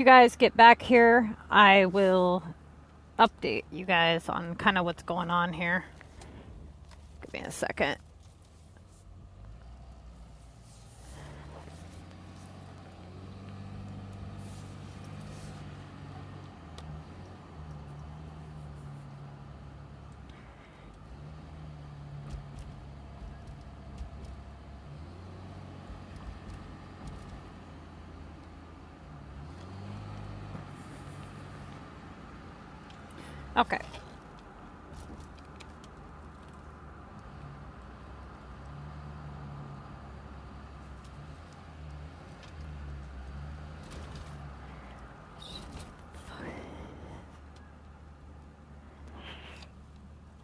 You guys get back here, I will update you guys on kind of what's going on here. Give me a second. Okay.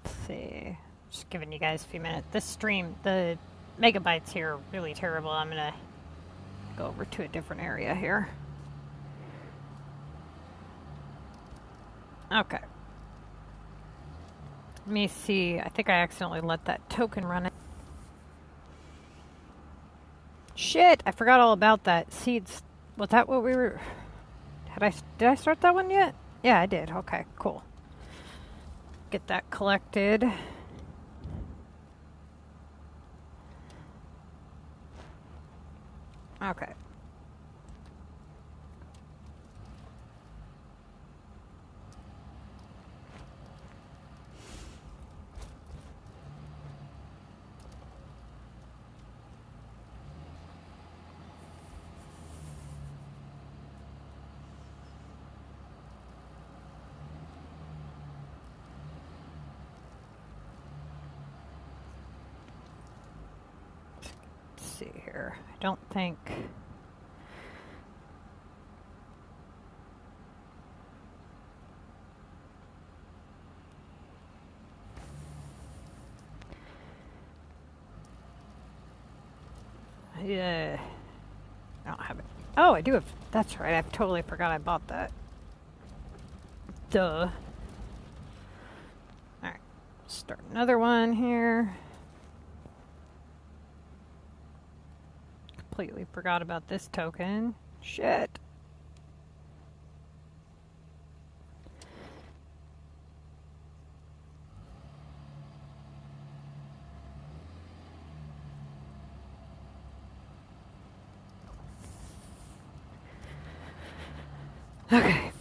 Let's see. Just giving you guys a few minutes. This stream, the megabytes here are really terrible. I'm going to go over to a different area here. Okay. Let me see. I think I accidentally let that token run it. Shit, I forgot all about that. Seeds. Was that what we were... Did I start that one yet? Yeah, I did. Okay, cool. Get that collected. Okay. See here. I don't think... Yeah. I don't have it. Oh, I do have... That's right. I totally forgot I bought that. Duh. Alright. Start another one here. Completely forgot about this token. Shit. Okay.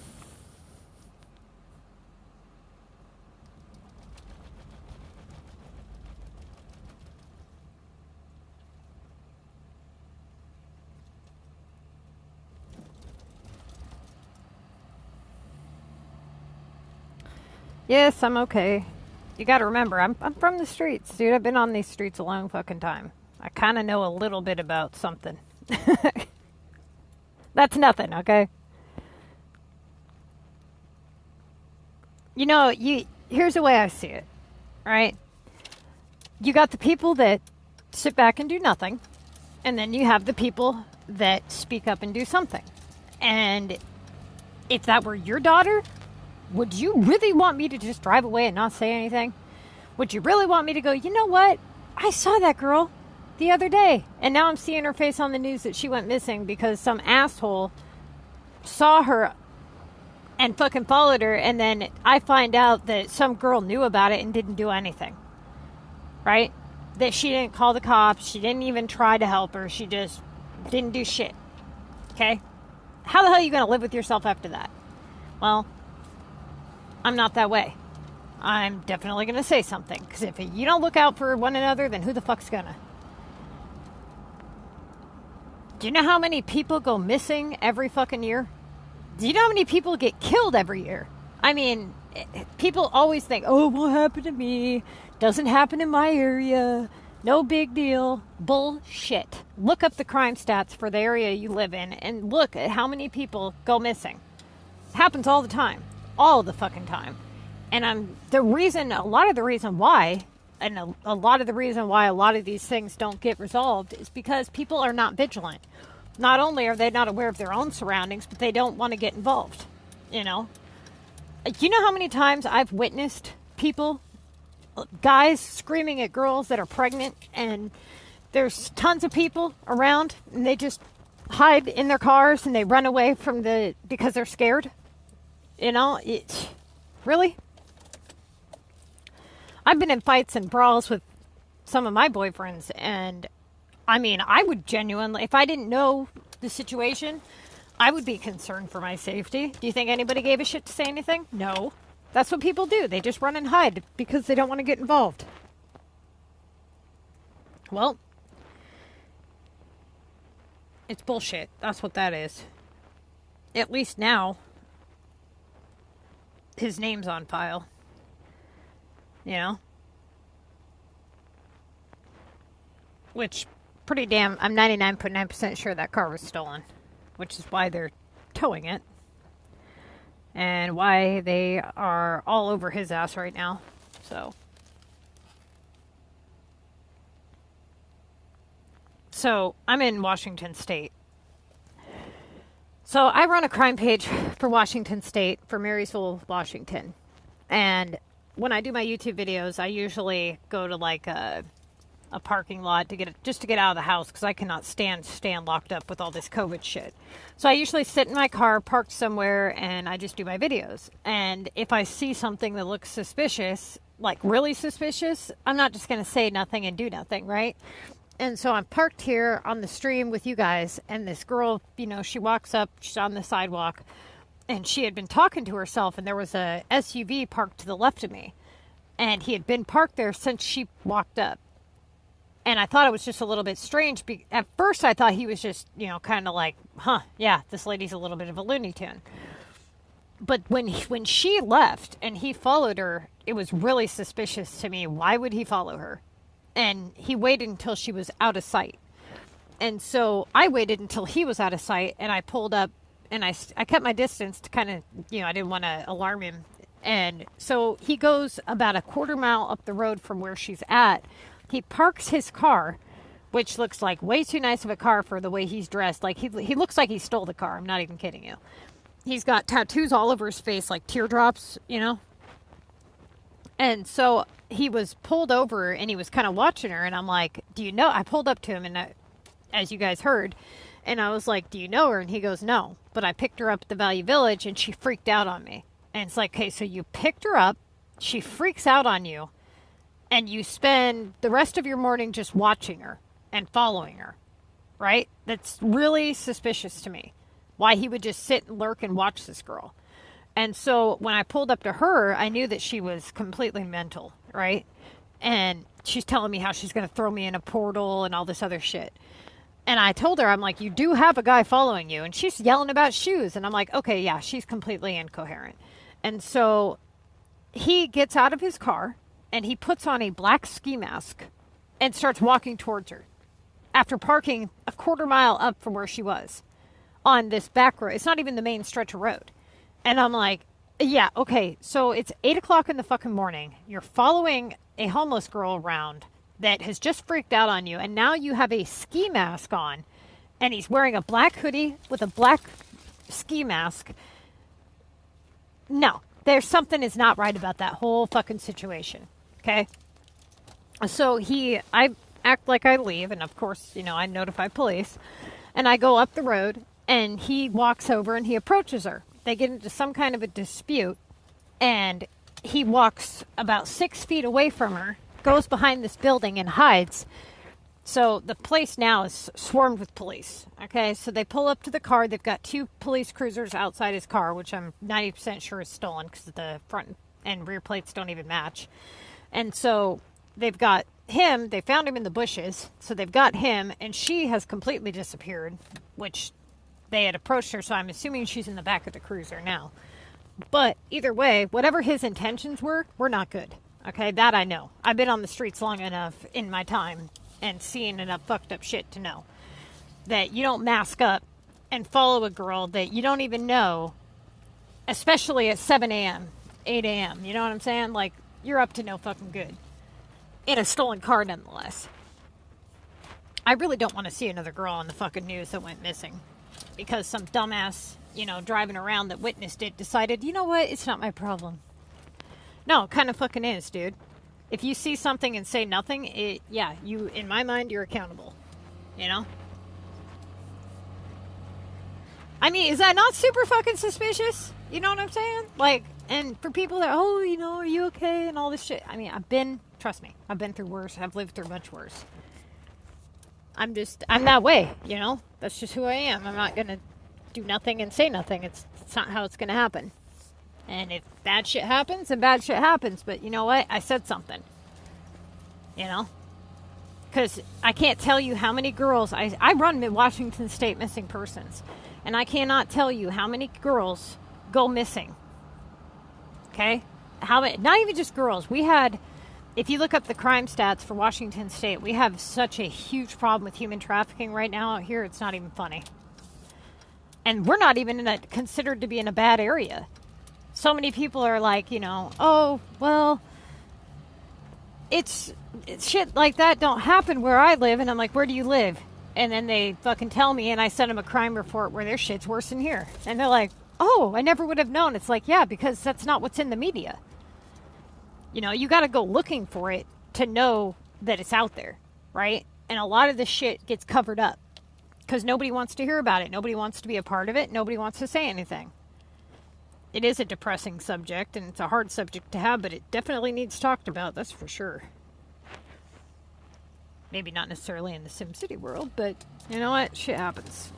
Yes, I'm okay. You gotta remember, I'm from the streets, dude. I've been on these streets a long fucking time. I kind of know a little bit about something. That's nothing, okay? You know, here's the way I see it, right? You got the people that sit back and do nothing, and then you have the people that speak up and do something. And if that were your daughter, would you really want me to just drive away and not say anything? Would you really want me to go, you know what? I saw that girl the other day, and now I'm seeing her face on the news that she went missing because some asshole saw her and fucking followed her, and then I find out that some girl knew about it and didn't do anything. Right? That she didn't call the cops, she didn't even try to help her, she just didn't do shit. Okay? How the hell are you going to live with yourself after that? Well, I'm not that way. I'm definitely going to say something, because if you don't look out for one another, then who the fuck's gonna? Do you know how many people go missing every fucking year? Do you know how many people get killed every year? I mean, people always think, oh, what happened to me? Doesn't happen in my area. No big deal. Bullshit. Look up the crime stats for the area you live in and look at how many people go missing. It happens all the time. All the fucking time. And a lot of the reason why a lot of these things don't get resolved is because people are not vigilant. Not only are they not aware of their own surroundings, but they don't want to get involved. You know? You know how many times I've witnessed people, guys screaming at girls that are pregnant, and there's tons of people around, and they just hide in their cars and they run away because they're scared. Really? I've been in fights and brawls with some of my boyfriends, and I mean, I would genuinely, if I didn't know the situation, I would be concerned for my safety. Do you think anybody gave a shit to say anything? No. That's what people do. They just run and hide because they don't want to get involved. Well, it's bullshit. That's what that is. At least now, his name's on file. Which, pretty damn, I'm 99.9% sure that car was stolen. Which is why they're towing it. And why they are all over his ass right now. So, I'm in Washington State. So, I run a crime page for Washington State, for Marysville, Washington. And when I do my YouTube videos, I usually go to like a parking lot to get out of the house because I cannot stand locked up with all this COVID shit. So I usually sit in my car, parked somewhere, and I just do my videos. And if I see something that looks suspicious, like really suspicious, I'm not just going to say nothing and do nothing, right? And so I'm parked here on the stream with you guys, and this girl, she walks up, she's on the sidewalk, and she had been talking to herself, and there was a SUV parked to the left of me. And he had been parked there since she walked up. And I thought it was just a little bit strange. At first, I thought he was just, kind of like, yeah, this lady's a little bit of a Looney Tune. But when she left and he followed her, it was really suspicious to me. Why would he follow her? And he waited until she was out of sight. And so I waited until he was out of sight, and I pulled up, and I kept my distance to kind of, I didn't want to alarm him. And so he goes about a quarter mile up the road from where she's at. He parks his car, which looks like way too nice of a car for the way he's dressed. Like, he looks like he stole the car. I'm not even kidding you. He's got tattoos all over his face, like teardrops, And so he was pulled over, and he was kind of watching her, and I'm like, I pulled up to him, and as you guys heard, and I was like, do you know her? And he goes, no. But I picked her up at the Value Village, and she freaked out on me. And it's like, okay, so you picked her up, she freaks out on you, and you spend the rest of your morning just watching her and following her, right? That's really suspicious to me. Why he would just sit and lurk and watch this girl. And so when I pulled up to her, I knew that she was completely mental, right? And she's telling me how she's going to throw me in a portal and all this other shit. And I told her, I'm like, you do have a guy following you. And she's yelling about shoes. And I'm like, okay, yeah, she's completely incoherent. And so he gets out of his car, and he puts on a black ski mask and starts walking towards her after parking a quarter mile up from where she was on this back road. It's not even the main stretch of road. And I'm like, yeah, okay, so it's 8 o'clock in the fucking morning. You're following a homeless girl around that has just freaked out on you, and now you have a ski mask on, and he's wearing a black hoodie with a black ski mask. No, there's something is not right about that whole fucking situation. Okay. So I act like I leave, and of course, I notify police, and I go up the road, and he walks over and he approaches her. They get into some kind of a dispute, and he walks about 6 feet away from her, goes behind this building and hides. So the place now is swarmed with police. Okay. So they pull up to the car. They've got 2 police cruisers outside his car, which I'm 90% sure is stolen because the front and rear plates don't even match. And so they've got him. They found him in the bushes. So they've got him, and she has completely disappeared, which they had approached her. So I'm assuming she's in the back of the cruiser now. But either way, whatever his intentions were not good. Okay, that I know. I've been on the streets long enough in my time and seen enough fucked up shit to know that you don't mask up and follow a girl that you don't even know, especially at 7 a.m., 8 a.m. You know what I'm saying? Like, you're up to no fucking good. In a stolen car, nonetheless. I really don't want to see another girl on the fucking news that went missing because some dumbass, driving around that witnessed it decided, you know what, it's not my problem. No, it kind of fucking is, dude. If you see something and say nothing, in my mind, you're accountable. I mean, is that not super fucking suspicious? You know what I'm saying? Like, and for people that, oh, you know, are you okay? And all this shit. I mean, trust me, I've been through worse. I've lived through much worse. I'm that way, you know? That's just who I am. I'm not going to do nothing and say nothing. It's not how it's going to happen. And if bad shit happens, then bad shit happens. But you know what? I said something. You know? Because I can't tell you how many girls... I run Washington State Missing Persons. And I cannot tell you how many girls go missing. Okay? How many? Not even just girls. We had... If you look up the crime stats for Washington State, we have such a huge problem with human trafficking right now out here, it's not even funny. And we're not even considered to be in a bad area. So many people are like, you know, oh, well, it's shit like that don't happen where I live. And I'm like, where do you live? And then they fucking tell me, and I send them a crime report where their shit's worse than here. And they're like, oh, I never would have known. It's like, yeah, because that's not what's in the media. You know, you got to go looking for it to know that it's out there, right? And a lot of this shit gets covered up because nobody wants to hear about it. Nobody wants to be a part of it. Nobody wants to say anything. It is a depressing subject, and it's a hard subject to have, but it definitely needs talked about, that's for sure. Maybe not necessarily in the SimCity world, but you know what? Shit happens.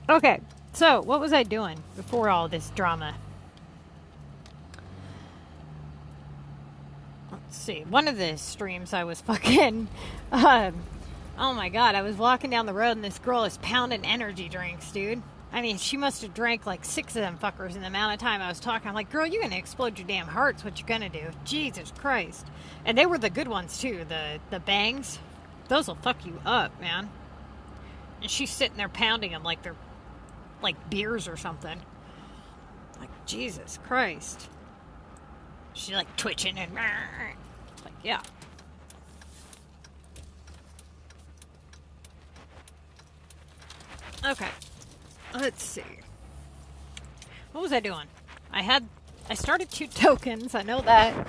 Okay, so what was I doing before all this drama? Let's see. One of the streams I was fucking... oh my god, I was walking down the road and this girl is pounding energy drinks, dude. I mean, she must have drank like 6 of them fuckers in the amount of time I was talking. I'm like, girl, you're gonna explode your damn heart's what you're gonna do. Jesus Christ. And they were the good ones too, the bangs. Those will fuck you up, man. And she's sitting there pounding them like they're like beers or something. Like, Jesus Christ. She's like twitching and like, yeah. Okay. Let's see. What was I doing? I started 2 tokens. I know that.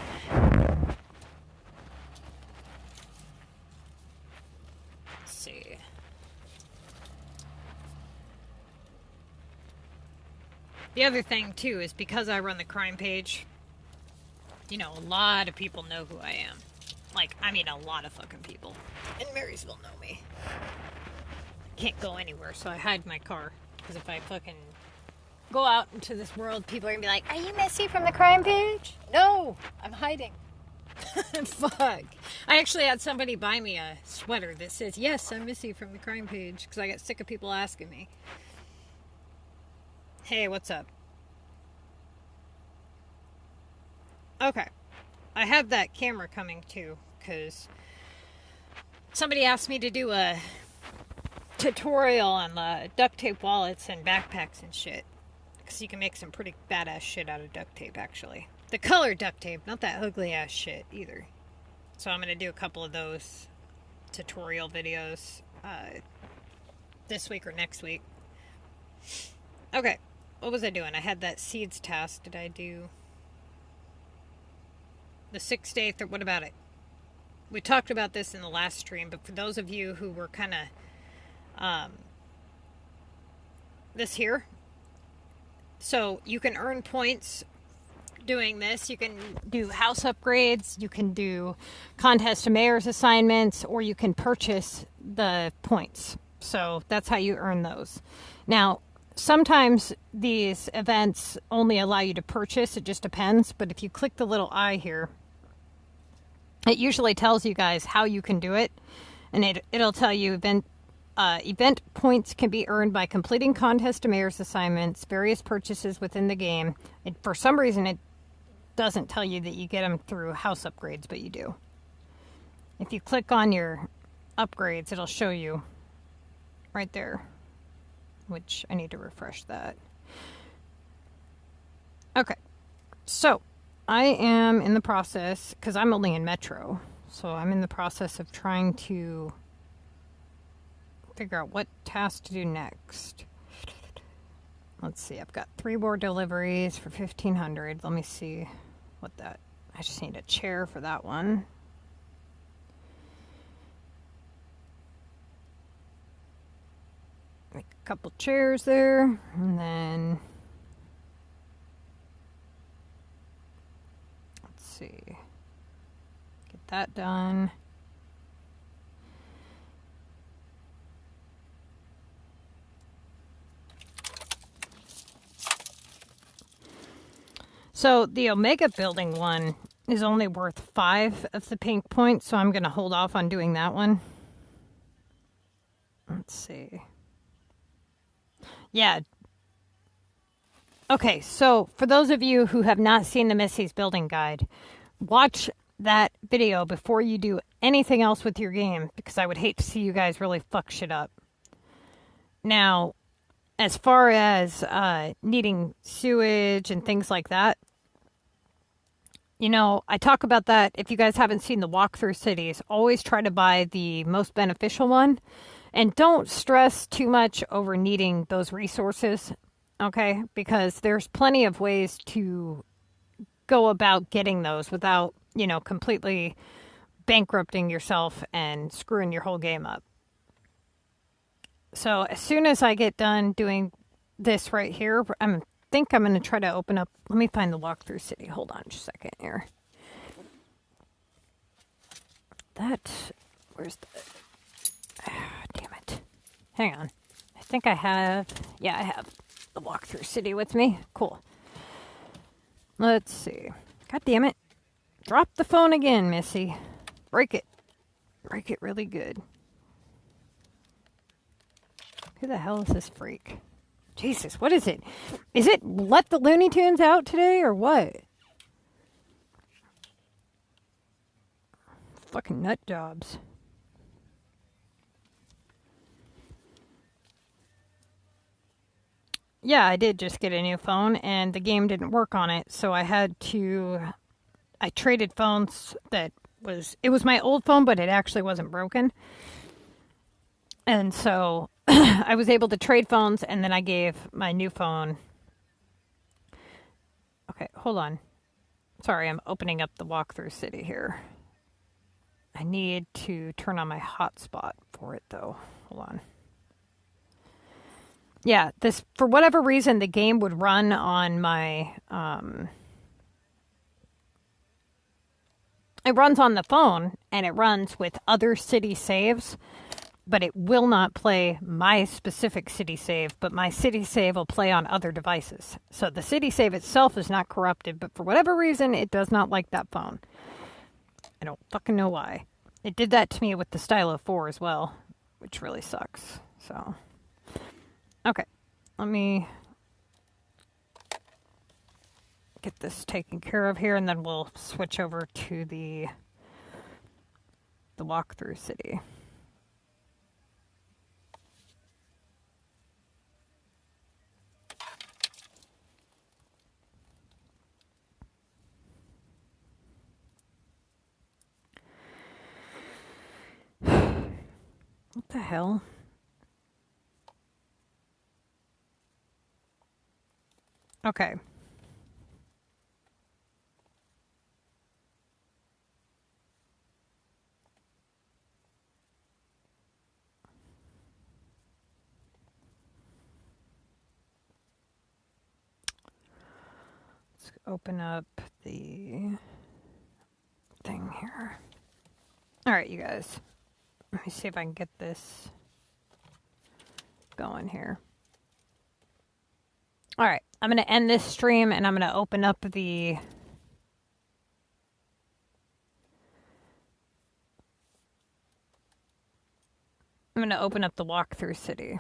Let's see. The other thing, too, is because I run the crime page, you know, a lot of people know who I am. Like, I mean, a lot of fucking people in Marysville know me. Can't go anywhere, so I hide my car. Because if I fucking go out into this world, people are going to be like, are you Missy from the crime page? No, I'm hiding. Fuck. I actually had somebody buy me a sweater that says, yes, I'm Missy from the crime page. Because I got sick of people asking me. Hey, what's up? Okay. I have that camera coming too. Because somebody asked me to do a tutorial on duct tape wallets and backpacks and shit, because you can make some pretty badass shit out of duct tape, actually. The color duct tape, not that ugly ass shit either. So I'm gonna do a couple of those tutorial videos this week or next week. Okay, what was I doing? I had that seeds task. Did I do the 6-day what about it? We talked about this in the last stream, but for those of you who were kind of this here. So you can earn points doing this. You can do house upgrades. You can do contest to mayor's assignments, or you can purchase the points. So that's how you earn those. Now, sometimes these events only allow you to purchase. It just depends. But if you click the little eye here, it usually tells you guys how you can do it. And it'll tell you event points can be earned by completing contest to mayor's assignments, various purchases within the game. For some reason, it doesn't tell you that you get them through house upgrades, but you do. If you click on your upgrades, it'll show you right there, which I need to refresh that. Okay, so I am in the process, because I'm only in Metro, so I'm in the process of trying to figure out what task to do next. Let's see, I've got 3 more deliveries for 1,500. Let me see what that... I just need a chair for that one. couple chairs there, and then let's see, get that done. So the Omega building one is only worth 5 of the pink points, so I'm going to hold off on doing that one. Let's see. Yeah. Okay, so for those of you who have not seen the Missy's Building Guide, watch that video before you do anything else with your game, because I would hate to see you guys really fuck shit up. Now, as far as needing sewage and things like that, you know, I talk about that. If you guys haven't seen the walkthrough cities, always try to buy the most beneficial one. And don't stress too much over needing those resources, okay? Because there's plenty of ways to go about getting those without, you know, completely bankrupting yourself and screwing your whole game up. So as soon as I get done doing this right here, I think I'm going to try to open up. Let me find the walkthrough city. Hold on just a second here. Where's the... damn it. Hang on. I think I have... Yeah, I have the walkthrough city with me. Cool. Let's see. God damn it. Drop the phone again, Missy. Break it. Break it really good. Who the hell is this freak? Jesus, what is it? Is it let the Looney Tunes out today or what? Fucking nut jobs. Yeah, I did just get a new phone and the game didn't work on it, so I traded phones it was my old phone, but it actually wasn't broken. And so I was able to trade phones, and then I gave my new phone. Okay, hold on. Sorry, I'm opening up the walkthrough city here. I need to turn on my hotspot for it, though. Hold on. Yeah, for whatever reason, the game would run on my... it runs on the phone, and it runs with other city saves, but it will not play my specific city save, but my city save will play on other devices. So the city save itself is not corrupted, but for whatever reason, it does not like that phone. I don't fucking know why. It did that to me with the Stylo 4 as well, which really sucks. So, okay, let me get this taken care of here, and then we'll switch over to the walkthrough city. What the hell? Okay. Let's open up the thing here. All right, you guys. Let me see if I can get this going here. All right, I'm going to end this stream and I'm going to open up the... I'm going to open up the walkthrough city.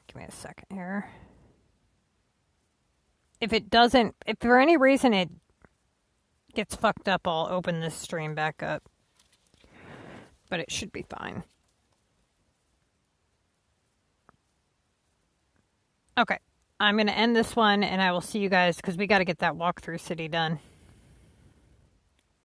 Give me a second here. If for any reason it gets fucked up, I'll open this stream back up. But it should be fine. Okay, I'm going to end this one and I will see you guys because we got to get that walkthrough city done.